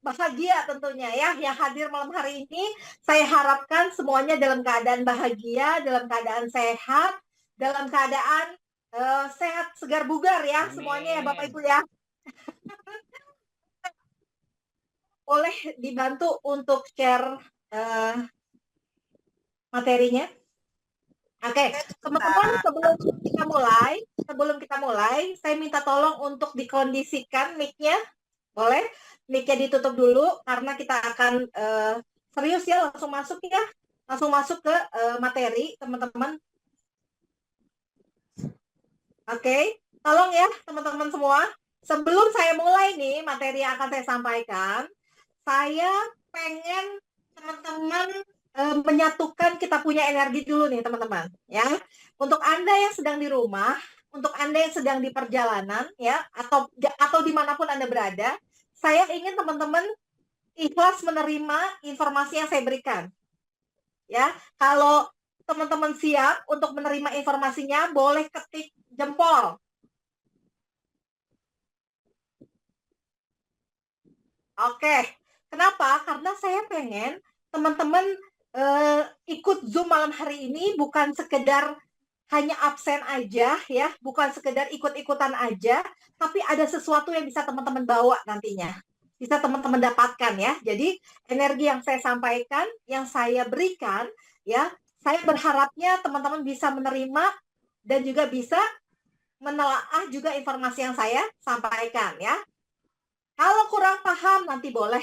bahagia tentunya ya, yang hadir malam hari ini. Saya harapkan semuanya dalam keadaan bahagia, dalam keadaan sehat, dalam keadaan sehat, segar, bugar ya. Amin. Semuanya ya Bapak Ibu ya. Boleh dibantu untuk share materinya. Oke, teman-teman, sebelum kita mulai, saya minta tolong untuk dikondisikan mic-nya. Boleh? Mic-nya ditutup dulu karena kita akan serius ya, langsung masuk ya. Langsung masuk ke materi, teman-teman. Oke, tolong ya teman-teman semua. Sebelum saya mulai nih materi yang akan saya sampaikan, saya pengen teman-teman menyatukan kita punya energi dulu nih teman-teman ya. Untuk Anda yang sedang di rumah, untuk Anda yang sedang di perjalanan ya, atau dimanapun Anda berada, saya ingin teman-teman ikhlas menerima informasi yang saya berikan. Ya, kalau teman-teman siap untuk menerima informasinya, boleh ketik jempol. Oke, kenapa? Karena saya pengen teman-teman ikut Zoom malam hari ini bukan sekedar hanya absen aja ya, bukan sekedar ikut-ikutan aja, tapi ada sesuatu yang bisa teman-teman bawa nantinya. Bisa teman-teman dapatkan ya. Jadi energi yang saya sampaikan, yang saya berikan ya, saya berharapnya teman-teman bisa menerima dan juga bisa menelaah juga informasi yang saya sampaikan ya. Kalau kurang paham nanti boleh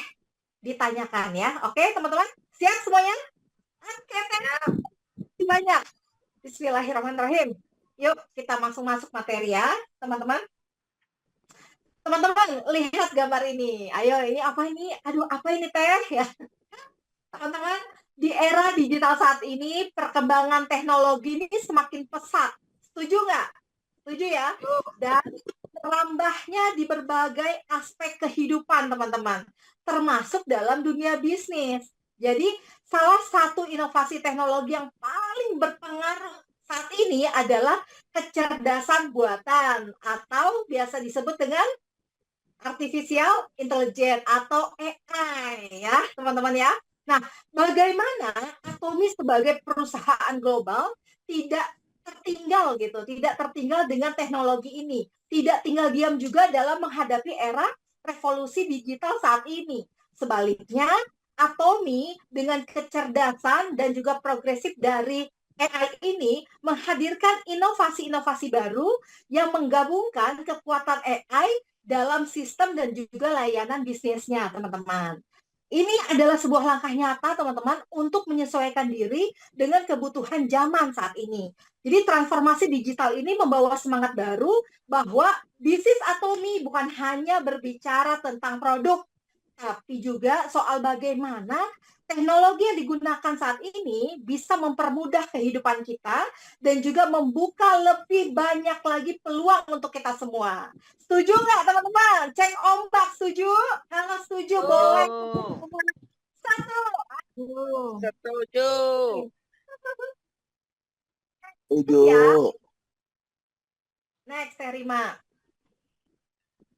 ditanyakan ya. Oke, teman-teman? Siap semuanya? Oke, banyak. Bismillahirrahmanirrahim. Yuk, kita langsung masuk materi ya, teman-teman. Teman-teman, lihat gambar ini. Ayo, ini apa ini? Aduh, apa ini teh? Ya. Teman-teman, di era digital saat ini, perkembangan teknologi ini semakin pesat. Setuju nggak? Setuju ya? Dan merambahnya di berbagai aspek kehidupan, teman-teman. Termasuk dalam dunia bisnis. Jadi, salah satu inovasi teknologi yang paling berpengaruh saat ini adalah kecerdasan buatan atau biasa disebut dengan artificial intelligence atau AI ya, teman-teman ya. Nah, bagaimana Atomi sebagai perusahaan global tidak tertinggal gitu, tidak tertinggal dengan teknologi ini, tidak tinggal diam juga dalam menghadapi era revolusi digital saat ini. Sebaliknya, Atomi dengan kecerdasan dan juga progresif dari AI ini menghadirkan inovasi-inovasi baru yang menggabungkan kekuatan AI dalam sistem dan juga layanan bisnisnya, teman-teman. Ini adalah sebuah langkah nyata, teman-teman, untuk menyesuaikan diri dengan kebutuhan zaman saat ini. Jadi transformasi digital ini membawa semangat baru bahwa bisnis Atomi bukan hanya berbicara tentang produk, tapi juga soal bagaimana teknologi yang digunakan saat ini bisa mempermudah kehidupan kita dan juga membuka lebih banyak lagi peluang untuk kita semua. Setuju nggak teman-teman? Cek ombak, setuju? Kalau setuju boleh. Satu. Setuju. Setuju. Ya. Next, Terima.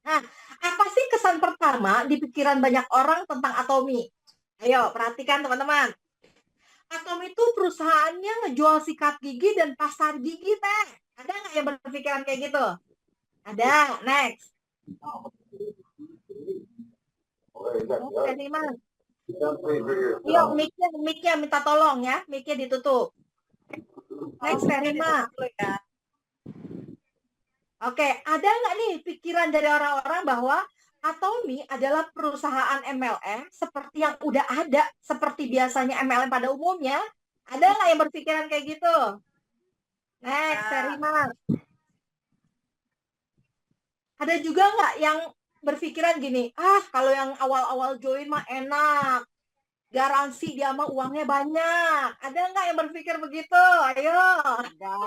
Nah, apa sih kesan pertama di pikiran banyak orang tentang Atomi? Ayo, perhatikan teman-teman. Atomi itu perusahaannya ngejual sikat gigi dan pasar gigi, teh. Ada nggak yang berpikiran kayak gitu? Ada. Next. Terima. Yuk, mic-nya minta tolong ya. Mic-nya ditutup. Next, Terima. Oke, ada nggak nih pikiran dari orang-orang bahwa Atomi adalah perusahaan MLM seperti yang udah ada, seperti biasanya MLM pada umumnya? Ada nggak yang berpikiran kayak gitu? Next, Terima. Ada juga nggak yang berpikiran gini, kalau yang awal-awal join mah enak, garansi dia mah uangnya banyak. Ada nggak yang berpikir begitu? Ayo. Ada.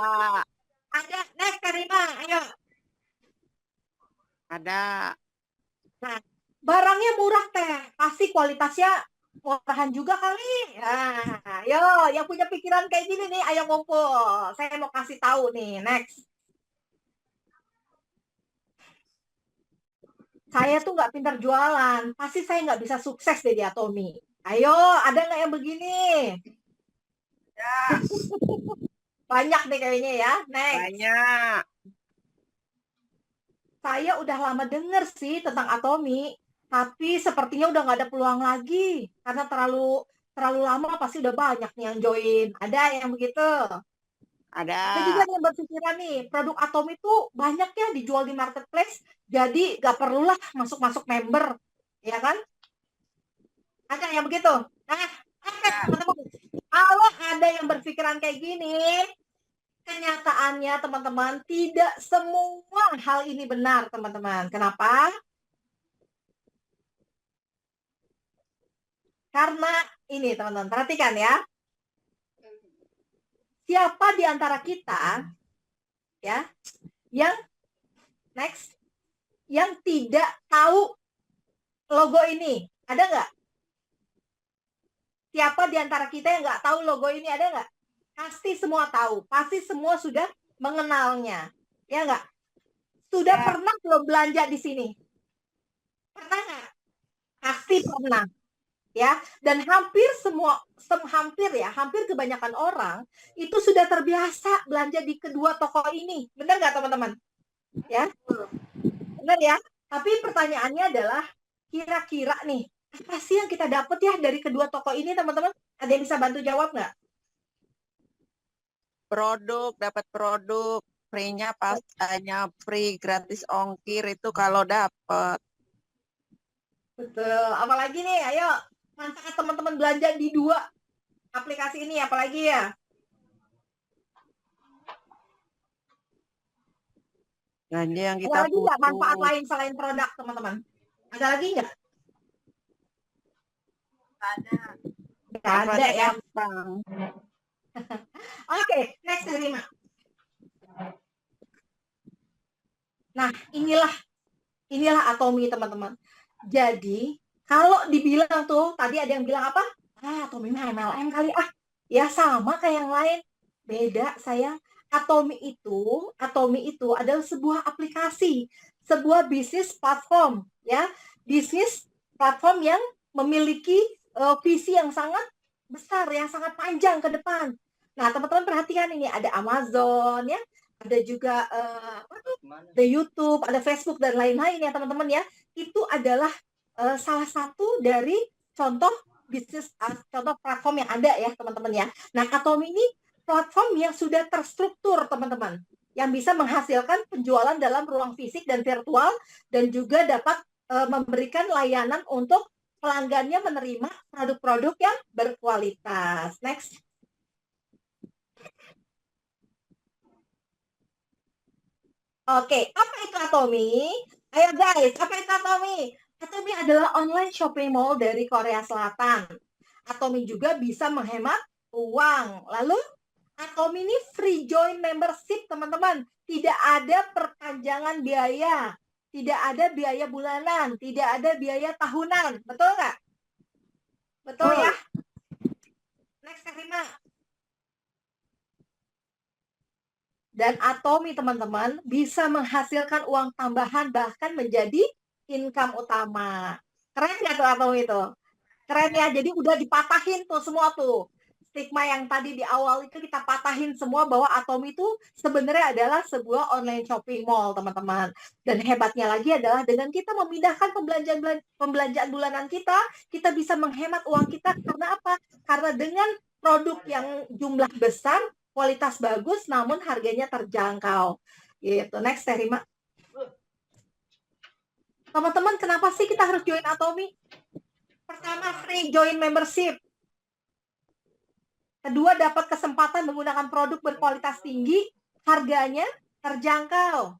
Ada. Next, Terima. Ayo. Ada. Nah, barangnya murah teh, pasti kualitasnya murahan juga kali. Nah, yo, yang punya pikiran kayak gini nih, ayo ngumpul. Saya mau kasih tahu nih, next. saya tuh nggak pintar jualan, pasti saya nggak bisa sukses deh di Atomi. Ayo, ada nggak yang begini? Ya, Banyak deh kayaknya ya. Next. banyak. Saya udah lama denger sih tentang Atomi, tapi sepertinya udah nggak ada peluang lagi karena terlalu lama pasti udah banyak nih yang join. Ada yang begitu? Ada. Ada juga nih yang berpikiran nih, produk Atomi tuh banyak ya dijual di marketplace, jadi nggak perlulah masuk-masuk member, ya kan? Ada yang begitu? Nah, oke teman-teman, kalau ada yang berpikiran kayak gini, kenyataannya teman-teman tidak semua hal ini benar teman-teman. Kenapa? Karena ini teman-teman, perhatikan ya. Siapa di antara kita ya yang next yang tidak tahu logo ini? Ada nggak? Siapa di antara kita yang nggak tahu logo ini? Ada nggak? Pasti semua tahu. Pasti semua sudah mengenalnya. Ya nggak? Sudah Ya. pernah belum belanja di sini? Pernah nggak? Pasti pernah. Ya, dan hampir kebanyakan orang itu sudah terbiasa belanja di kedua toko ini. Benar nggak teman-teman? Ya, benar ya. Tapi pertanyaannya adalah kira-kira nih apa sih yang kita dapat ya dari kedua toko ini teman-teman? Ada yang bisa bantu jawab nggak? Dapat produk. Free-nya pas hanya free, gratis ongkir itu kalau dapat. Betul. Apalagi nih, ayo manfaat teman-teman belanja di dua aplikasi ini apalagi ya? Belanja yang Ada kita lagi nggak manfaat butuh. lain selain produk teman-teman? Ada lagi nggak? Ada. Nggak ada Manfaatnya ya. gampang. Oke, next Rima. Nah, inilah Atomi teman-teman. Jadi, kalau dibilang tuh, tadi ada yang bilang apa? Atomi mah MLM kali ah. Ya sama kayak yang lain. Beda sayang. Atomi itu adalah sebuah aplikasi, sebuah bisnis platform, ya. Bisnis platform yang memiliki visi yang sangat besar, yang sangat panjang ke depan. Nah, teman-teman perhatikan ini ada Amazon ya, ada juga ada YouTube, ada Facebook dan lain-lain ya teman-teman ya. Itu adalah salah satu dari contoh bisnis, contoh platform yang ada ya teman-teman ya. Nah, Atomi ini platform yang sudah terstruktur teman-teman, yang bisa menghasilkan penjualan dalam ruang fisik dan virtual, dan juga dapat memberikan layanan untuk pelanggannya menerima produk-produk yang berkualitas. Next. Oke, apa itu Atomi? Ayo guys, apa itu Atomi? Atomi adalah online shopping mall dari Korea Selatan. Atomi juga bisa menghemat uang. Lalu, Atomi ini free join membership, teman-teman. Tidak ada perpanjangan biaya. Tidak ada biaya bulanan. Tidak ada biaya tahunan. Betul nggak? Betul ya? Next, Kak Rima. Dan Atomi teman-teman bisa menghasilkan uang tambahan bahkan menjadi income utama. Keren nggak tuh Atomi itu? Keren ya, jadi udah dipatahin tuh semua tuh. Stigma yang tadi di awal itu kita patahin semua bahwa Atomi itu sebenarnya adalah sebuah online shopping mall teman-teman. Dan hebatnya lagi adalah dengan kita memindahkan pembelanjaan bulanan kita bisa menghemat uang kita karena apa? Karena dengan produk yang jumlah besar, kualitas bagus, namun harganya terjangkau. Gitu. Next, Terima. Teman-teman, kenapa sih kita harus join Atomi? Pertama, free join membership. Kedua, dapat kesempatan menggunakan produk berkualitas tinggi, harganya terjangkau.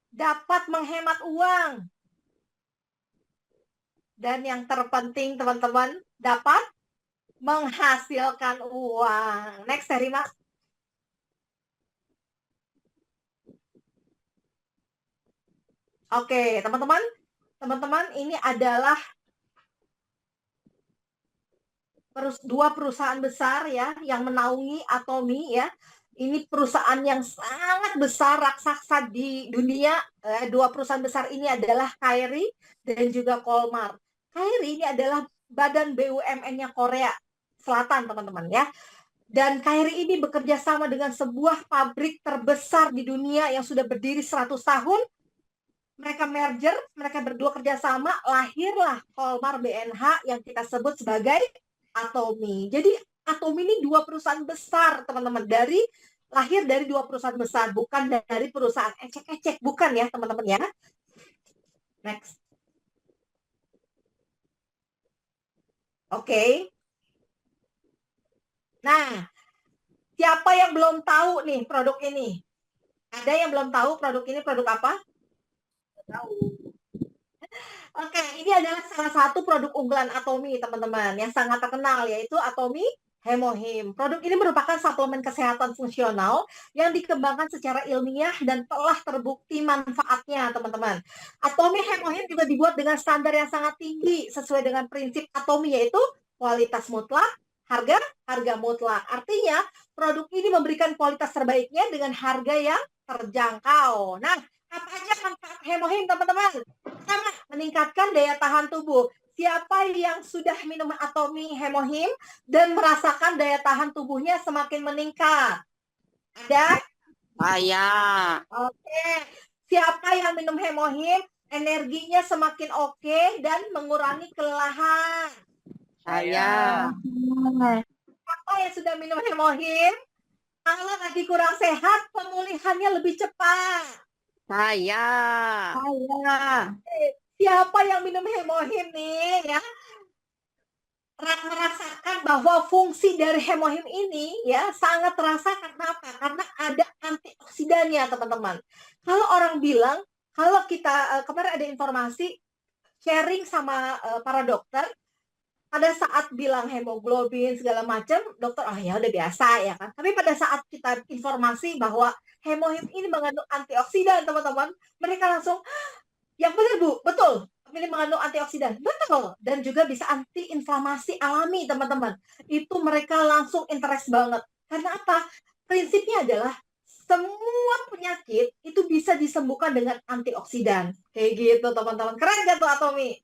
Dapat menghemat uang. Dan yang terpenting, teman-teman, dapat menghasilkan uang. Next, Terima. Oke, teman-teman, ini adalah dua perusahaan besar ya yang menaungi Atomi ya. Ini perusahaan yang sangat besar, raksasa di dunia. Dua perusahaan besar ini adalah Kyrie dan juga Colmar. Kyrie ini adalah badan BUMN-nya Korea Selatan, teman-teman ya. Dan Kyrie ini bekerja sama dengan sebuah pabrik terbesar di dunia yang sudah berdiri 100 tahun. Mereka merger, mereka berdua kerjasama, lahirlah Colmar BNH yang kita sebut sebagai Atomy. Jadi Atomy ini dua perusahaan besar, teman-teman, lahir dari dua perusahaan besar, bukan dari perusahaan ecek-ecek, bukan ya teman-teman ya. Next. Oke. Nah, siapa yang belum tahu nih produk ini? Ada yang belum tahu produk ini produk apa? Tahu. Oke, ini adalah salah satu produk unggulan Atomy, teman-teman, yang sangat terkenal, yaitu Atomy Hemohim. Produk ini merupakan suplemen kesehatan fungsional yang dikembangkan secara ilmiah dan telah terbukti manfaatnya, teman-teman. Atomy Hemohim juga dibuat dengan standar yang sangat tinggi, sesuai dengan prinsip Atomy, yaitu kualitas mutlak, harga mutlak. Artinya, produk ini memberikan kualitas terbaiknya dengan harga yang terjangkau. Nah, apa aja manfaat Hemohim, teman-teman? Pertama, meningkatkan daya tahan tubuh. Siapa yang sudah minum Atomy Hemohim dan merasakan daya tahan tubuhnya semakin meningkat? Ada? Saya. Oke. Siapa yang minum Hemohim, energinya semakin oke dan mengurangi kelelahan? Saya. Siapa yang sudah minum Hemohim, kalau lagi kurang sehat, pemulihannya lebih cepat? Saya. Siapa yang minum Hemohim nih ya, merasakan bahwa fungsi dari Hemohim ini ya sangat terasa karena apa? Karena ada antioksidannya, teman-teman. Kalau orang bilang, kalau kita kemarin ada informasi sharing sama para dokter, pada saat bilang hemoglobin segala macam, dokter ya udah biasa ya kan. Tapi pada saat kita informasi bahwa Hemohim ini mengandung antioksidan, teman-teman, mereka langsung, yang benar Bu, betul. Ini mengandung antioksidan, betul. Dan juga bisa anti-inflamasi alami, teman-teman. Itu mereka langsung interest banget. Karena apa? Prinsipnya adalah semua penyakit itu bisa disembuhkan dengan antioksidan. Kayak gitu, teman-teman. Keren gak tuh Atomy?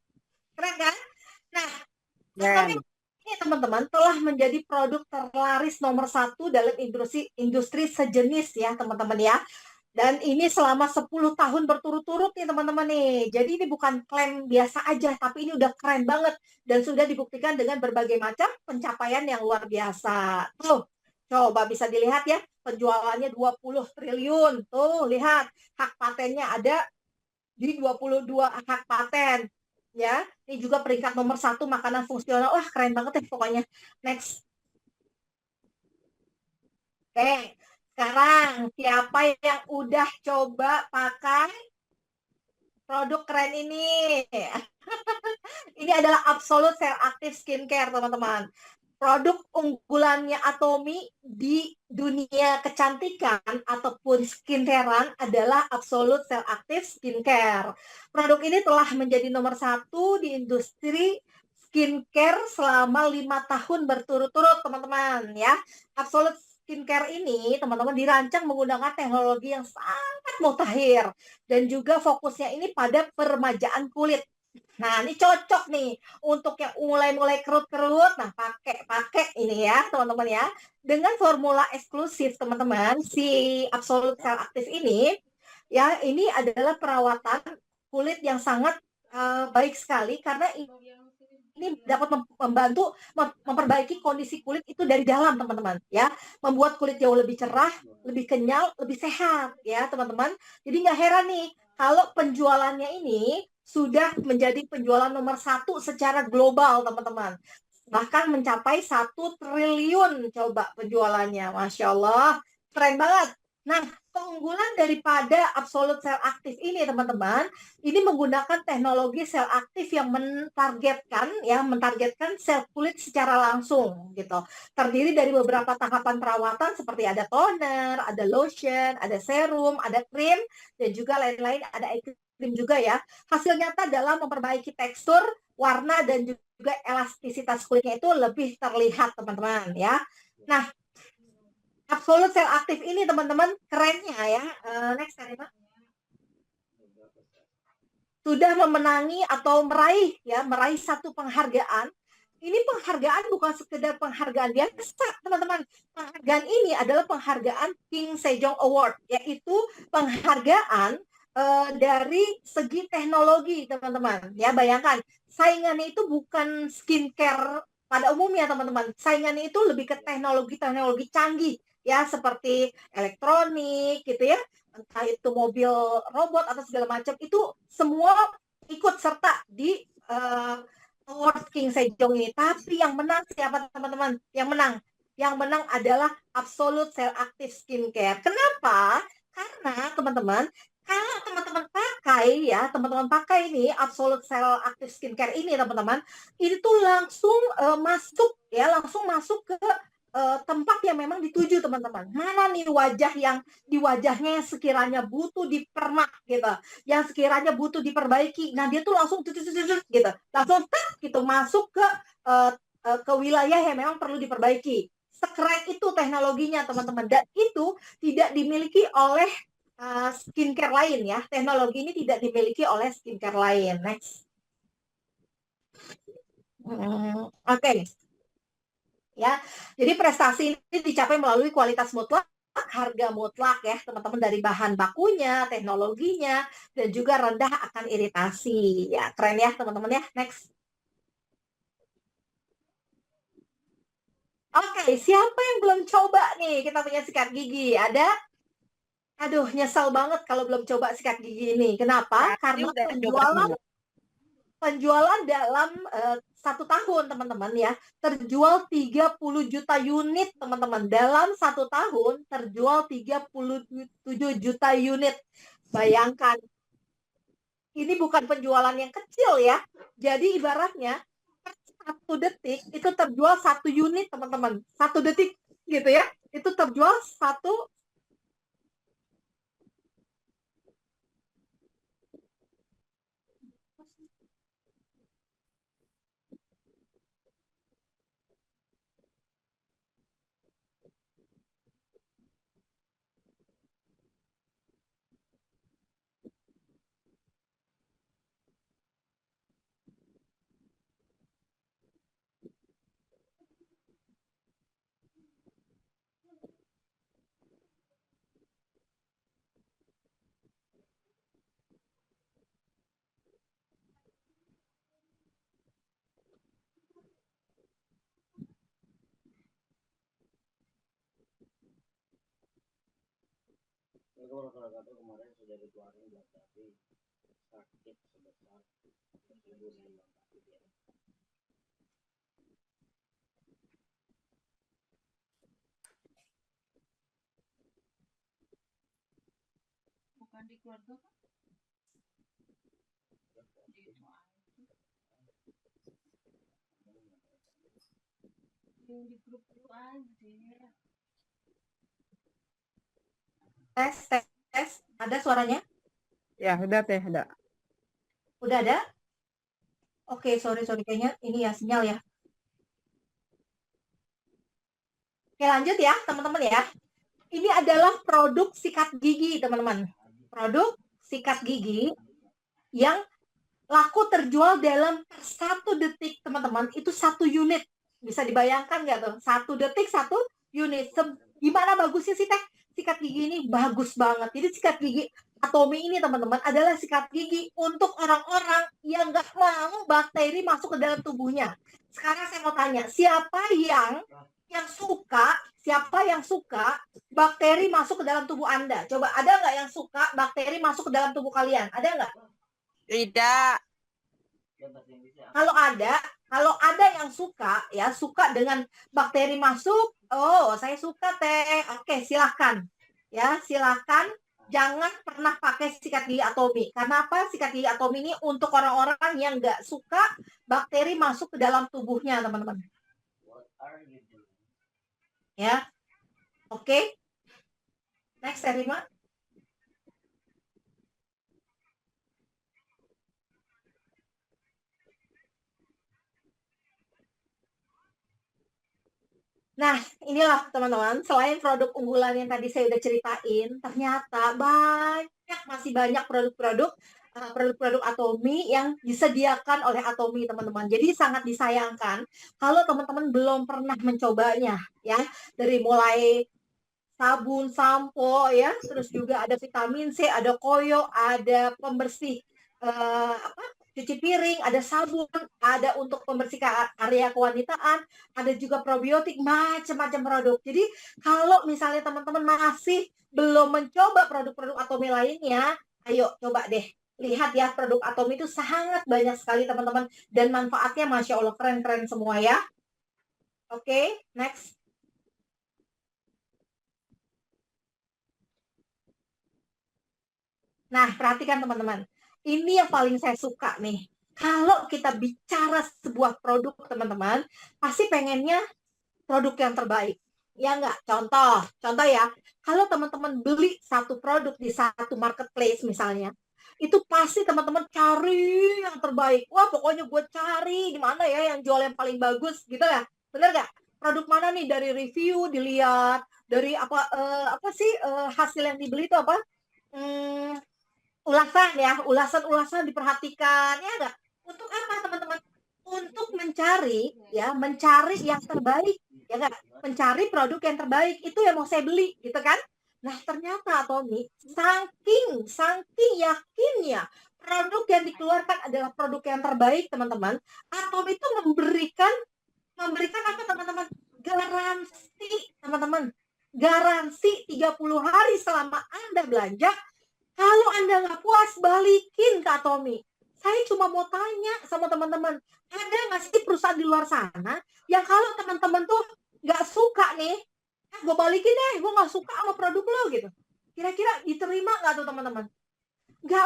Keren kan? Nah, Atomy ini, teman-teman, telah menjadi produk terlaris nomor 1 dalam industri sejenis ya, teman-teman ya. Dan ini selama 10 tahun berturut-turut nih, teman-teman nih. Jadi ini bukan klaim biasa aja, tapi ini udah keren banget. Dan sudah dibuktikan dengan berbagai macam pencapaian yang luar biasa. Tuh, coba bisa dilihat ya, penjualannya 20 triliun. Tuh, lihat, hak patennya ada di 22 hak paten. Ya, ini juga peringkat nomor 1 makanan fungsional. Wah, keren banget ya pokoknya. Next. Oke, sekarang siapa yang udah coba pakai produk keren ini? Ini adalah Absolute Cell Active Skincare, teman-teman. Produk unggulannya Atomy di dunia kecantikan ataupun skincarean adalah Absolute Cell Active Skincare. Produk ini telah menjadi nomor 1 di industri skincare selama 5 tahun berturut-turut, teman-teman ya. Absolute Skincare ini, teman-teman, dirancang menggunakan teknologi yang sangat mutakhir dan juga fokusnya ini pada peremajaan kulit. Nah, ini cocok nih untuk yang mulai-mulai kerut-kerut. Nah, pakai ini ya, teman-teman ya. Dengan formula eksklusif, teman-teman, si Absolute Cell Active ini ya, ini adalah perawatan kulit yang sangat baik sekali karena ini dapat membantu memperbaiki kondisi kulit itu dari dalam, teman-teman ya, membuat kulit jauh lebih cerah, lebih kenyal, lebih sehat ya, teman-teman. Jadi nggak heran nih kalau penjualannya ini sudah menjadi penjualan nomor 1 secara global, teman-teman, bahkan mencapai 1 triliun coba penjualannya. Masya Allah, keren banget. Nah, keunggulan daripada Absolute Cell Active ini, teman-teman, ini menggunakan teknologi sel aktif yang mentargetkan sel kulit secara langsung gitu. Terdiri dari beberapa tahapan perawatan seperti ada toner, ada lotion, ada serum, ada krim, dan juga lain-lain, ada eye cream juga ya. Hasil nyata dalam memperbaiki tekstur, warna, dan juga elastisitas kulitnya itu lebih terlihat, teman-teman ya. Nah, Absolute Cell Active ini teman-teman kerennya ya. Next Karima. Sudah memenangi atau meraih satu penghargaan. Ini penghargaan bukan sekedar penghargaan biasa, teman-teman. Penghargaan ini adalah penghargaan King Sejong Award, yaitu penghargaan dari segi teknologi, teman-teman. Ya, bayangkan, saingannya itu bukan skincare pada umumnya, teman-teman. Saingannya itu lebih ke teknologi-teknologi canggih, ya, seperti elektronik, gitu ya, entah itu mobil robot atau segala macam, itu semua ikut serta di Award King Sejong ini. Tapi yang menang siapa, teman-teman? Yang menang adalah Absolute Cell Active Skincare. Kenapa? Karena teman-teman, kalau teman-teman pakai ini Absolute Cell Active Skincare ini, teman-teman, itu langsung langsung masuk ke tempat yang memang dituju, teman-teman. Mana nih wajah yang di wajahnya yang sekiranya butuh dipermak gitu, yang sekiranya butuh diperbaiki. Nah, dia tuh langsung gitu, langsung gitu masuk ke wilayah yang memang perlu diperbaiki. Sekeren itu teknologinya, teman-teman, dan itu tidak dimiliki oleh skincare lain ya. Teknologi ini tidak dimiliki oleh skincare lain. Next. Oke. Ya, jadi prestasi ini dicapai melalui kualitas mutlak, harga mutlak ya, teman-teman, dari bahan bakunya, teknologinya, dan juga rendah akan iritasi. Ya, keren ya, teman-teman ya. Next. Oke, siapa yang belum coba nih? Kita punya sikat gigi. Ada? Aduh, nyesel banget kalau belum coba sikat gigi ini. Kenapa? Tadi Karena udah coba penjualan semua. penjualan dalam 1 tahun, teman-teman ya, terjual 30 juta unit, teman-teman. Dalam 1 tahun terjual 37 juta unit. Bayangkan, ini bukan penjualan yang kecil ya. Jadi ibaratnya 1 detik itu terjual 1 unit, teman-teman. 1 detik gitu ya, itu terjual satu. Kemarin sudah dikeluarin buat tapi sakit sebesar 1.000 Bukan di keluarga kan? Di grup itu aja. Tes. Ada suaranya? Ya, udah teh, ada. Udah ada? Oke, sorry kayaknya ini ya sinyal ya. Oke, lanjut ya, teman-teman ya. Ini adalah produk sikat gigi, teman-teman. Produk sikat gigi yang laku terjual dalam 1 detik, teman-teman. Itu 1 unit. Bisa dibayangkan nggak tuh? 1 detik 1 unit. Gimana bagusnya sih, Teh? Sikat gigi ini bagus banget. Jadi sikat gigi Atomi ini, teman-teman, adalah sikat gigi untuk orang-orang yang nggak mau bakteri masuk ke dalam tubuhnya. Sekarang saya mau tanya, siapa yang suka bakteri masuk ke dalam tubuh Anda? Coba, ada nggak yang suka bakteri masuk ke dalam tubuh kalian? Ada nggak? Tidak. Kalau ada yang suka dengan bakteri masuk, oh, saya suka, Teh. Oke, silahkan. Ya, silahkan. Jangan pernah pakai sikat gigi Atomi. Karena apa? Sikat gigi Atomi ini untuk orang-orang yang nggak suka bakteri masuk ke dalam tubuhnya, teman-teman. Ya, oke. Next, Terima. Nah, inilah teman-teman, selain produk unggulan yang tadi saya udah ceritain, ternyata masih banyak produk-produk Atomi yang disediakan oleh Atomi, teman-teman. Jadi sangat disayangkan kalau teman-teman belum pernah mencobanya, ya. Dari mulai sabun, sampo, ya, terus juga ada vitamin C, ada koyo, ada pembersih cuci piring, ada sabun, ada untuk pembersih area kewanitaan, ada juga probiotik, macam-macam produk. Jadi kalau misalnya teman-teman masih belum mencoba produk-produk Atomi lainnya, ayo coba deh. Lihat ya, produk Atomi itu sangat banyak sekali teman-teman, dan manfaatnya Masya Allah keren-keren semua ya. Oke, next. Nah, perhatikan teman-teman. Ini yang paling saya suka nih. Kalau kita bicara sebuah produk, teman-teman, pasti pengennya produk yang terbaik. Ya enggak? Contoh ya. Kalau teman-teman beli satu produk di satu marketplace misalnya, itu pasti teman-teman cari yang terbaik. Wah, pokoknya gue cari di mana ya yang jual yang paling bagus, gitu ya. Bener nggak? Produk mana nih, dari review dilihat, dari apa sih hasil yang dibeli itu apa? Hmm, ulasan diperhatikan, ya enggak? Untuk apa teman-teman? Untuk mencari yang terbaik, ya enggak? Mencari produk yang terbaik, itu yang mau saya beli, gitu kan? Nah, ternyata Tommy saking yakinnya produk yang dikeluarkan adalah produk yang terbaik, teman-teman. Atom itu memberikan apa, teman-teman? Garansi, teman-teman. Garansi 30 hari selama Anda belanja. Kalau Anda nggak puas, balikin ke Atomi. Saya cuma mau tanya sama teman-teman, ada nggak sih perusahaan di luar sana yang kalau teman-teman tuh nggak suka nih, gue balikin deh, gue nggak suka sama produk lo gitu. Kira-kira diterima nggak tuh teman-teman? Nggak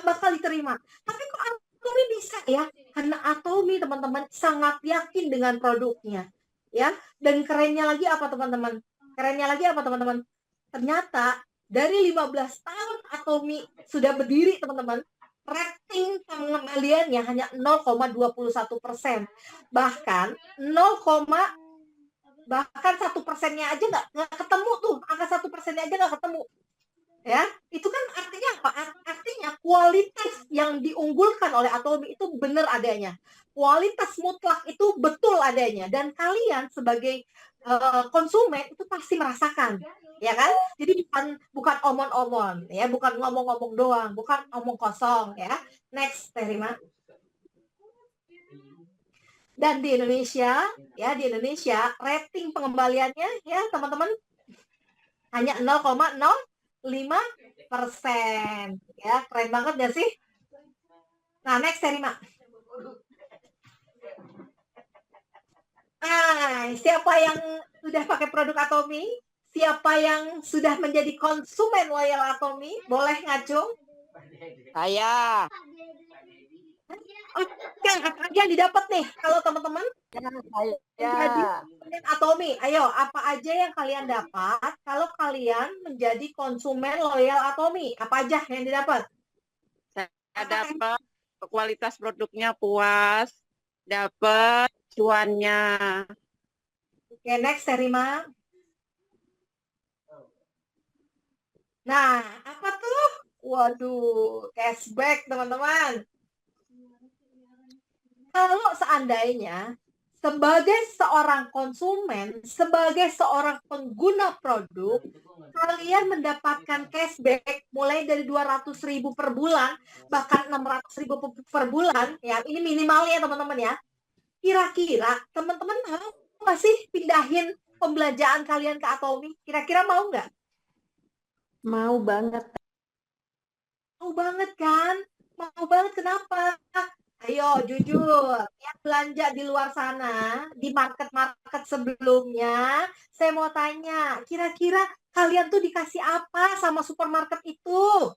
bakal diterima. Tapi kok Atomi bisa ya? Karena Atomi, teman-teman, sangat yakin dengan produknya. Ya, dan kerennya lagi apa, teman-teman? Ternyata dari 15 tahun Atomi sudah berdiri, teman-teman, rating pengembaliannya hanya 0,21%. Bahkan 1%-nya aja nggak ketemu tuh, angka 1%-nya aja nggak ketemu. Ya, itu kan artinya apa? Artinya kualitas yang diunggulkan oleh Atomi itu benar adanya. Kualitas mutlak itu betul adanya, dan kalian sebagai konsumen itu pasti merasakan, ya kan? Jadi bukan omong-omong, ya, bukan ngomong-ngomong doang, bukan omong kosong, ya. Next, Terima. Dan di Indonesia rating pengembaliannya, ya teman-teman, hanya 0,05%. Ya, keren banget gak sih? Nah, next, Terima. Siapa yang sudah pakai produk Atomi? Siapa yang sudah menjadi konsumen loyal Atomi? Boleh ngacung? Saya. Oke, apa aja yang didapat nih kalau teman-teman menjadi konsumen Atomi? Ayo, apa aja yang kalian dapat kalau kalian menjadi konsumen loyal Atomi? Apa aja yang didapat? Saya dapat kualitas produknya puas, dapat cuannya. Oke, next, Terima. Nah, apa tuh? Waduh, cashback, teman-teman. Kalau seandainya sebagai seorang konsumen, sebagai seorang pengguna produk, kalian mendapatkan cashback mulai dari 200.000 per bulan, bahkan 600.000 per bulan, ya, ini minimalnya teman-teman ya. Kira-kira teman-teman mau nggak sih pindahin pembelanjaan kalian ke Atomi? Kira-kira mau nggak? Mau banget. Mau banget kan? Mau banget, kenapa? Ayo jujur, yang belanja di luar sana, di market-market sebelumnya, saya mau tanya, kira-kira kalian tuh dikasih apa sama supermarket itu?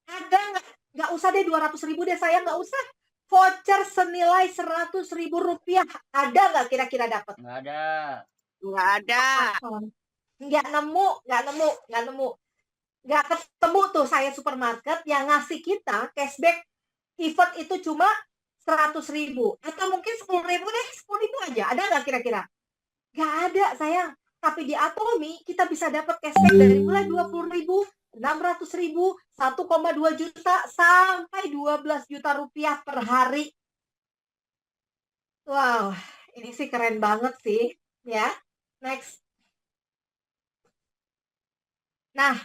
Ada nggak? Nggak usah deh 200.000 deh, saya nggak usah. Voucher senilai 100.000 rupiah, ada nggak kira-kira dapat? Nggak ada. Nggak ada. Nggak nemu. Nggak ketemu tuh saya supermarket yang ngasih kita cashback event itu cuma 100.000 atau mungkin 10.000 deh, 10.000 aja. Ada nggak kira-kira? Nggak ada, sayang. Tapi di Atomi kita bisa dapat cashback dari mulai 20.000, 600.000, 1,2 juta, sampai 12 juta rupiah per hari. Wow, ini sih keren banget sih. Ya, next. Nah,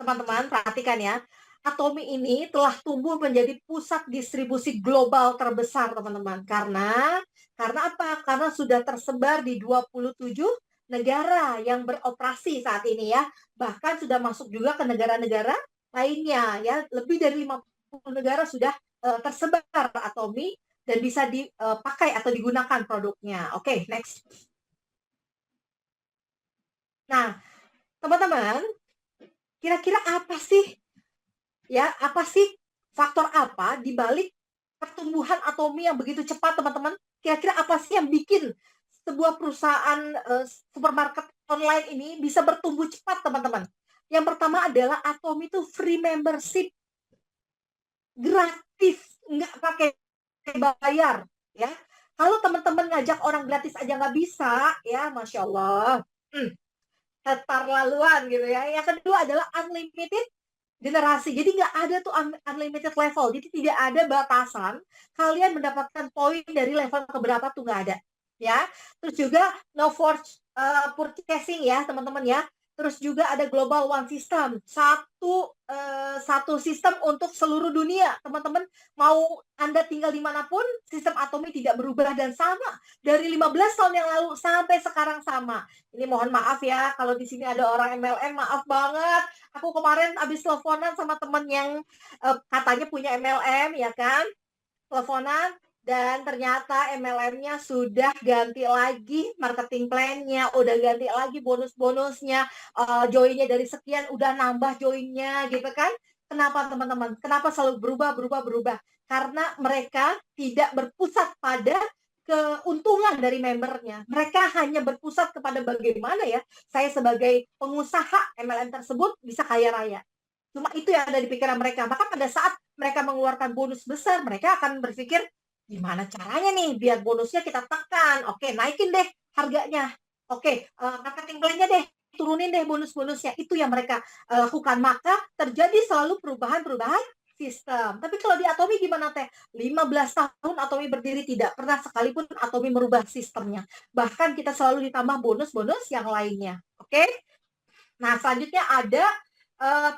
teman-teman, perhatikan ya. Atomi ini telah tumbuh menjadi pusat distribusi global terbesar, teman-teman. Karena apa? Karena sudah tersebar di 27 negara yang beroperasi saat ini ya. Bahkan sudah masuk juga ke negara-negara lainnya ya. Lebih dari 50 negara sudah tersebar Atomi dan bisa dipakai atau digunakan produknya. Oke, next. Nah, teman-teman, kira-kira apa sih ya, apa sih faktor apa di balik pertumbuhan Atomi yang begitu cepat, teman-teman? Kira-kira apa sih yang bikin sebuah perusahaan supermarket online ini bisa bertumbuh cepat, teman-teman? Yang pertama adalah Atomi itu free membership, gratis, nggak pakai bayar ya. Kalau teman-teman ngajak orang gratis aja nggak bisa ya, Masya Allah, keterlaluan gitu ya. Yang kedua adalah unlimited generasi. Jadi nggak ada tuh unlimited level. Jadi tidak ada batasan kalian mendapatkan poin dari level keberapa tuh nggak ada. Ya. Terus juga no force purchasing ya teman-teman ya. Terus juga ada global one system. Satu sistem untuk seluruh dunia. Teman-teman mau Anda tinggal dimanapun, sistem Atomi tidak berubah dan sama. Dari 15 tahun yang lalu sampai sekarang sama. Ini mohon maaf ya, kalau di sini ada orang MLM, maaf banget. Aku kemarin habis teleponan sama temen yang katanya punya MLM, ya kan? Teleponan, dan ternyata MLM-nya sudah ganti lagi marketing plan-nya, udah ganti lagi bonus-bonusnya, join-nya dari sekian udah nambah join-nya gitu kan. Kenapa teman-teman? Kenapa selalu berubah? Karena mereka tidak berpusat pada keuntungan dari membernya. Mereka hanya berpusat kepada bagaimana ya saya sebagai pengusaha MLM tersebut bisa kaya raya. Cuma itu yang ada di pikiran mereka. Maka pada saat mereka mengeluarkan bonus besar, mereka akan berpikir, gimana caranya nih biar bonusnya kita tekan. Oke, naikin deh harganya. Oke, marketing plan-nya deh, turunin deh bonus-bonusnya. Itu yang mereka lakukan. Maka terjadi selalu perubahan-perubahan sistem. Tapi kalau di Atomi gimana teh? 15 tahun Atomi berdiri, tidak pernah sekalipun Atomi merubah sistemnya. Bahkan kita selalu ditambah bonus-bonus yang lainnya. Oke? Nah, selanjutnya ada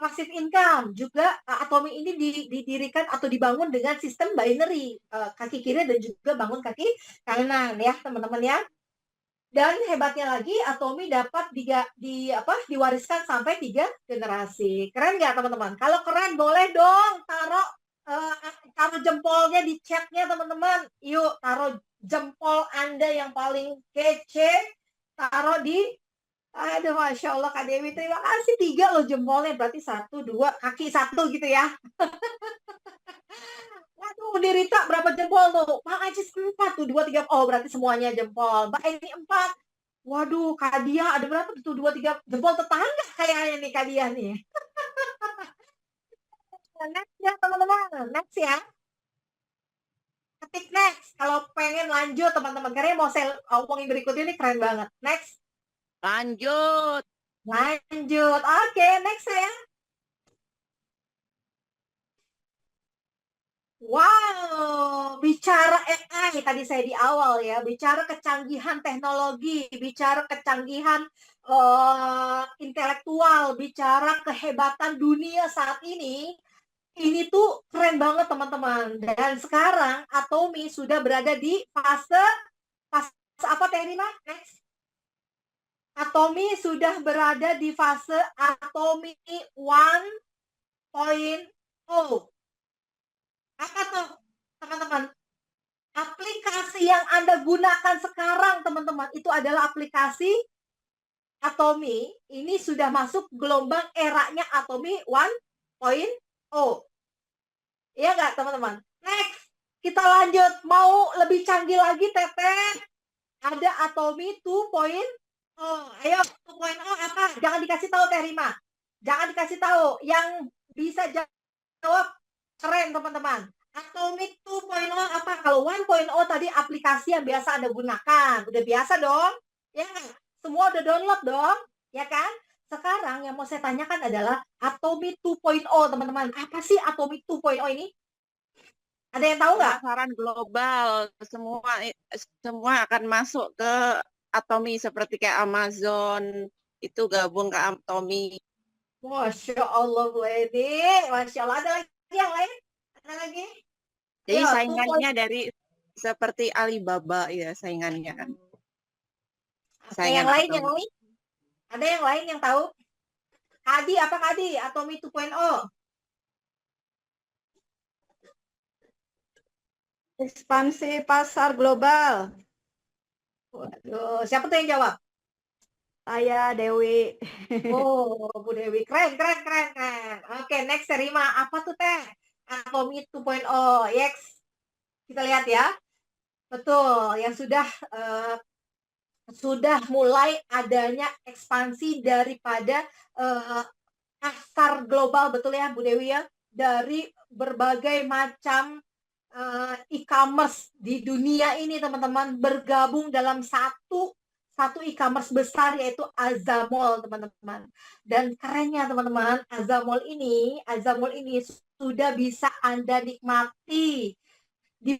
passive income. Juga Atomi ini didirikan atau dibangun dengan sistem binary, kaki kiri dan juga bangun kaki kanan ya, teman-teman ya. Dan hebatnya lagi, Atomi dapat diwariskan sampai 3 generasi. Keren nggak, teman-teman? Kalau keren, boleh dong taruh jempolnya di chatnya, teman-teman. Yuk, taruh jempol Anda yang paling kece, taruh di. Aduh, Masya Allah, Kak Dewi, terima kasih. 3 loh jempolnya, berarti 1, 2, kaki 1 gitu ya. Waduh, Dirita berapa jempol tuh? Pak Ajis 4 tuh, 2, 3. Oh, berarti semuanya jempol. Mbak ini 4. Waduh, Kak Dia ada berapa tuh? 2, 3 jempol tetangga kayaknya nih Kak Dia nih. Next ya teman-teman, next ya. Ketik next. Kalau pengen lanjut teman-teman, karena mau saya omongin berikutnya ini keren banget. Next. Lanjut. Oke, next ya. Wow, bicara AI tadi saya di awal ya, bicara kecanggihan teknologi, bicara kecanggihan intelektual, bicara kehebatan dunia saat ini tuh keren banget teman-teman. Dan sekarang Atomi sudah berada di fase apa Teh Rima? Next. Atomi sudah berada di fase Atomi 1.0. Apa tuh, teman-teman? Aplikasi yang Anda gunakan sekarang, teman-teman, itu adalah aplikasi Atomi. Ini sudah masuk gelombang eranya Atomi 1.0. Iya nggak, teman-teman? Next, kita lanjut. Mau lebih canggih lagi, Teteh? Ada Atomi 2.0. Ayo, 2.0 apa? Jangan dikasih tahu, Teh Rima. Jangan dikasih tahu. Yang bisa jawab keren, teman-teman. Atomi 2.0 apa? Kalau 1.0 tadi aplikasi yang biasa Anda gunakan. Udah biasa dong. Ya nggak? Semua udah download dong, ya kan? Sekarang yang mau saya tanyakan adalah Atomy 2.0, teman-teman. Apa sih Atomy 2.0 ini? Ada yang tahu nggak? Pemasaran global, semua akan masuk ke Atomy seperti kayak Amazon itu gabung ke Atomy. Masya Allah, Bu Edi. Masya Allah. Ada lagi yang lain? Ada lagi? Jadi Ayo, 2.0. saingannya dari seperti Alibaba ya saingannya kan. Oke, Saingan yang lain, yang Atomy. lain? Ada yang lain yang tahu? Kadi, apa Kadi? Atomy 2.0. Ekspansi pasar global. Waduh, siapa tuh yang jawab? Saya Dewi. Oh, Bu Dewi. Keren, keren, keren, keren. Oke, next Serima. Apa tuh teh? Atomy 2.0. Yes. Kita lihat ya. Betul, yang sudah mulai adanya ekspansi daripada pasar global, betul ya Bu Dewi ya, dari berbagai macam e-commerce di dunia ini teman-teman bergabung dalam satu e-commerce besar yaitu Azamol teman-teman. Dan kerennya teman-teman, Azamol ini sudah bisa Anda nikmati di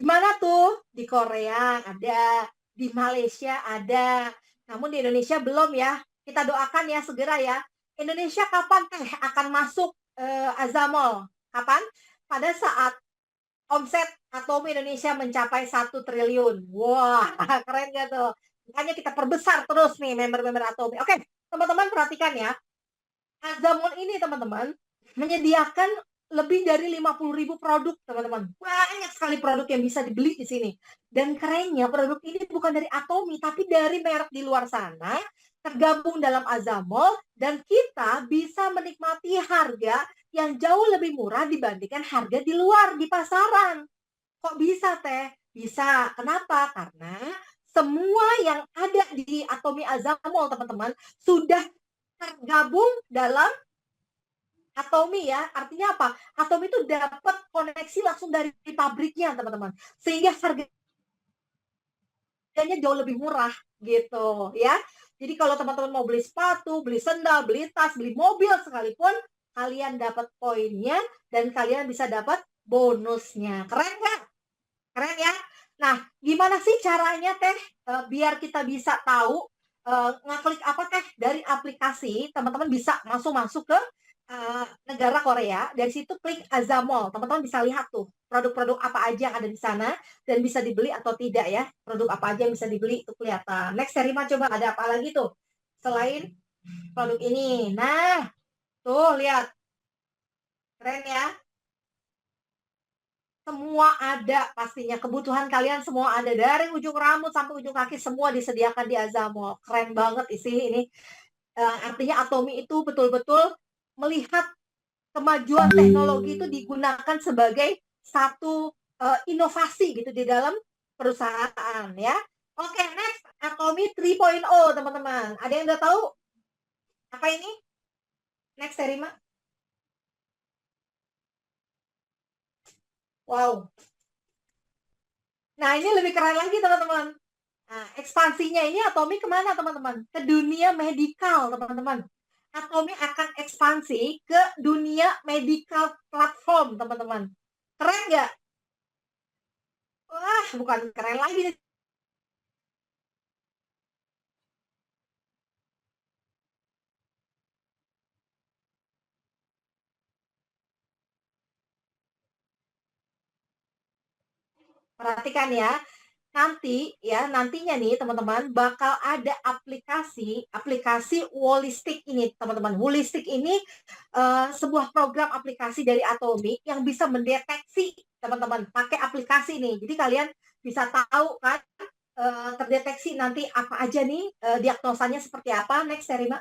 mana tuh? Di Korea ada, di Malaysia ada. Namun di Indonesia belum ya. Kita doakan ya segera ya. Indonesia kapan teh akan masuk Azamol? Kapan? Pada saat omset Atomy Indonesia mencapai 1 triliun. Wah, keren gak tuh? Makanya kita perbesar terus nih member-member Atomy. Oke, teman-teman perhatikan ya. Azamol ini teman-teman menyediakan lebih dari 50.000 produk, teman-teman. Banyak sekali produk yang bisa dibeli di sini. Dan kerennya produk ini bukan dari Atomy, tapi dari merek di luar sana, tergabung dalam Azamol, dan kita bisa menikmati harga yang jauh lebih murah dibandingkan harga di luar, di pasaran. Kok bisa, Teh? Bisa. Kenapa? Karena semua yang ada di Atomy Azamol, teman-teman, sudah tergabung dalam Atomy ya. Artinya apa? Atomy itu dapat koneksi langsung dari pabriknya, teman-teman. Sehingga harganya jauh lebih murah gitu ya. Jadi kalau teman-teman mau beli sepatu, beli sendal, beli tas, beli mobil sekalipun, kalian dapat poinnya dan kalian bisa dapat bonusnya. Keren nggak? Keren ya. Nah, gimana sih caranya Teh biar kita bisa tahu ngeklik apa Teh dari aplikasi, teman-teman bisa masuk ke negara Korea. Dari situ klik Azamol. Teman-teman bisa lihat tuh produk-produk apa aja yang ada di sana dan bisa dibeli atau tidak ya. Produk apa aja yang bisa dibeli itu kelihatan. Next Serima, coba ada apa lagi tuh selain produk ini. Nah, tuh lihat. Keren ya. Semua ada pastinya, kebutuhan kalian semua ada, dari ujung rambut sampai ujung kaki semua disediakan di Azamol. Keren banget isi ini. Artinya Atomy itu betul-betul melihat kemajuan teknologi itu digunakan sebagai satu inovasi gitu di dalam perusahaan ya. Oke, next Atomy 3.0 teman-teman. Ada yang udah tahu apa ini? Next Terima. Wow. Nah, ini lebih keren lagi teman-teman. Nah, ekspansinya ini Atomy kemana teman-teman? Ke dunia medikal teman-teman. Atomy akan ekspansi ke dunia medical platform teman-teman. Keren nggak? Wah, bukan keren lagi nih. Perhatikan ya. Nantinya nih teman-teman bakal ada aplikasi Holistic ini teman-teman. Holistic ini sebuah program aplikasi dari Atomy yang bisa mendeteksi teman-teman pakai aplikasi ini. Jadi kalian bisa tahu kan terdeteksi nanti apa aja nih diagnosanya seperti apa. Next Serima.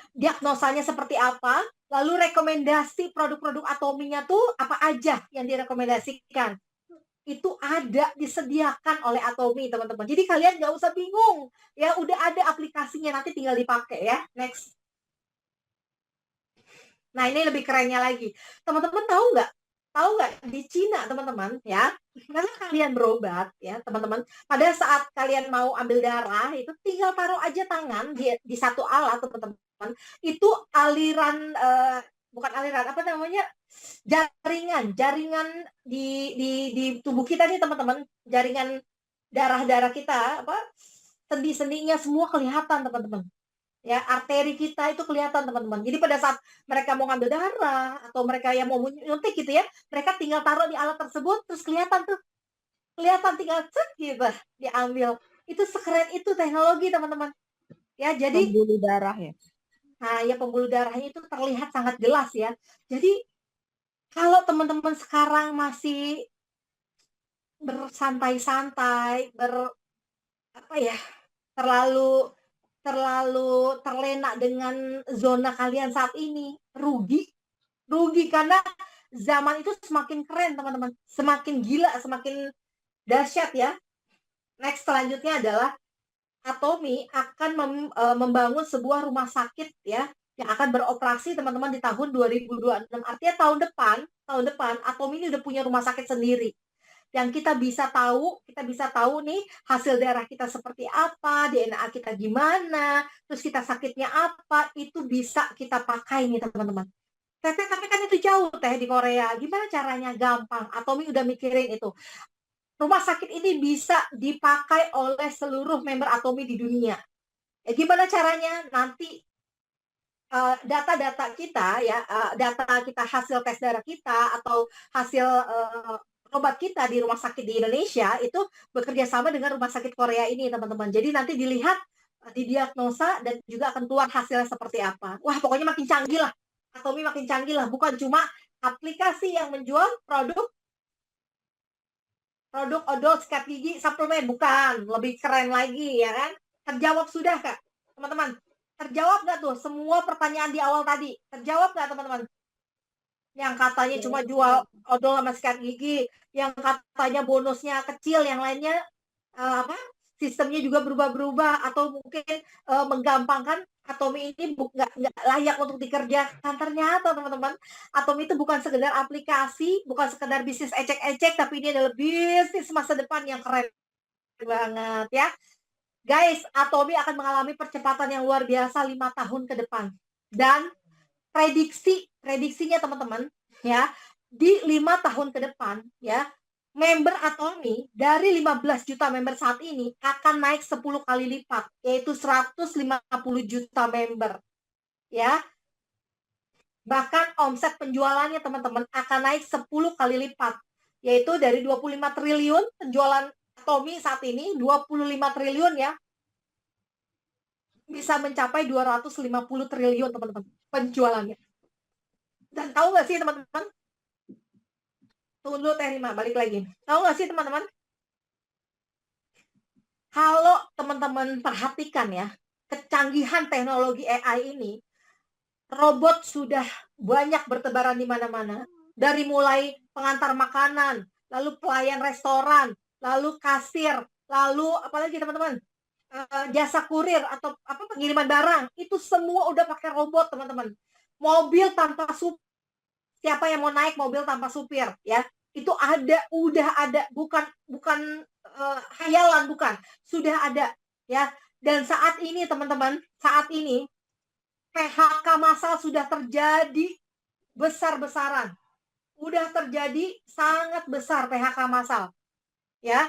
Diagnosanya seperti apa, lalu rekomendasi produk-produk Atomy-nya tuh apa aja yang direkomendasikan. Itu ada disediakan oleh Atomy teman-teman. Jadi kalian nggak usah bingung ya, udah ada aplikasinya, nanti tinggal dipakai ya. Next. Nah, ini lebih kerennya lagi, teman-teman tahu nggak Tahu nggak di Cina teman-teman ya, karena kalian berobat ya teman-teman, pada saat kalian mau ambil darah itu tinggal taruh aja tangan di satu alat teman-teman, itu aliran bukan aliran apa namanya, jaringan di tubuh kita nih teman-teman, jaringan darah kita apa, sendi-sendinya semua kelihatan teman-teman. Ya, arteri kita itu kelihatan teman-teman. Jadi pada saat mereka mau ngambil darah atau mereka yang mau nyuntik gitu ya, mereka tinggal taruh di alat tersebut terus kelihatan tinggal cek gitu diambil. Itu sekeren itu teknologi teman-teman. Ya, jadi Pembuluh darah ya. nah ya pembuluh darahnya itu terlihat sangat jelas ya. Jadi kalau teman-teman sekarang masih bersantai-santai, apa ya, terlalu terlena dengan zona kalian saat ini, rugi karena zaman itu semakin keren teman-teman, semakin gila, semakin dahsyat ya. Next selanjutnya adalah Atomy akan membangun sebuah rumah sakit ya yang akan beroperasi teman-teman di tahun 2026. Artinya tahun depan Atomy ini udah punya rumah sakit sendiri yang kita bisa tahu nih hasil darah kita seperti apa, DNA kita gimana, terus kita sakitnya apa, itu bisa kita pakai nih teman-teman. Tapi kan itu jauh teh di Korea. Gimana caranya? Gampang. Atomy udah mikirin itu. Rumah sakit ini bisa dipakai oleh seluruh member Atomy di dunia. Ya, gimana caranya? Nanti data-data kita ya, data kita hasil tes darah kita atau hasil obat kita di rumah sakit di Indonesia itu bekerja sama dengan rumah sakit Korea ini teman-teman. Jadi nanti dilihat, didiagnosa dan juga akan keluar hasilnya seperti apa. Wah pokoknya makin canggih lah. Atomy makin canggih lah. Bukan cuma aplikasi yang menjual produk odol, sikat gigi, suplemen. Bukan. Lebih keren lagi ya kan. Terjawab sudah Kak teman-teman? Terjawab nggak tuh semua pertanyaan di awal tadi? Terjawab nggak teman-teman? Yang katanya cuma jual odol sama sikat gigi, yang katanya bonusnya kecil, yang lainnya sistemnya juga berubah-berubah atau mungkin menggampangkan Atomy ini nggak layak untuk dikerjakan. Ternyata teman-teman, Atomy itu bukan sekedar aplikasi, bukan sekedar bisnis ecek-ecek, tapi ini adalah bisnis masa depan yang keren banget ya. Guys, Atomy akan mengalami percepatan yang luar biasa 5 tahun ke depan. Dan prediksinya teman-teman ya, di 5 tahun ke depan ya, member Atomy dari 15 juta member saat ini akan naik 10 kali lipat, yaitu 150 juta member ya. Bahkan omset penjualannya teman-teman akan naik 10 kali lipat, yaitu dari 25 triliun penjualan Atomy saat ini, 25 triliun ya, bisa mencapai 250 triliun teman-teman penjualannya. Dan tahu nggak sih teman-teman? Tunggu dulu Teh Rima, balik lagi. Tahu nggak sih teman-teman? Kalau teman-teman perhatikan ya, kecanggihan teknologi AI ini, robot sudah banyak bertebaran di mana-mana. Dari mulai pengantar makanan, lalu pelayan restoran, lalu kasir, lalu apalagi teman-teman? Jasa kurir atau apa pengiriman barang, itu semua udah pakai robot teman-teman. Mobil tanpa supir, siapa yang mau naik mobil tanpa supir ya, itu udah ada, bukan hayalan, bukan, sudah ada ya. Dan saat ini teman-teman, saat ini PHK massal sudah terjadi besar-besaran, udah terjadi sangat besar PHK massal ya.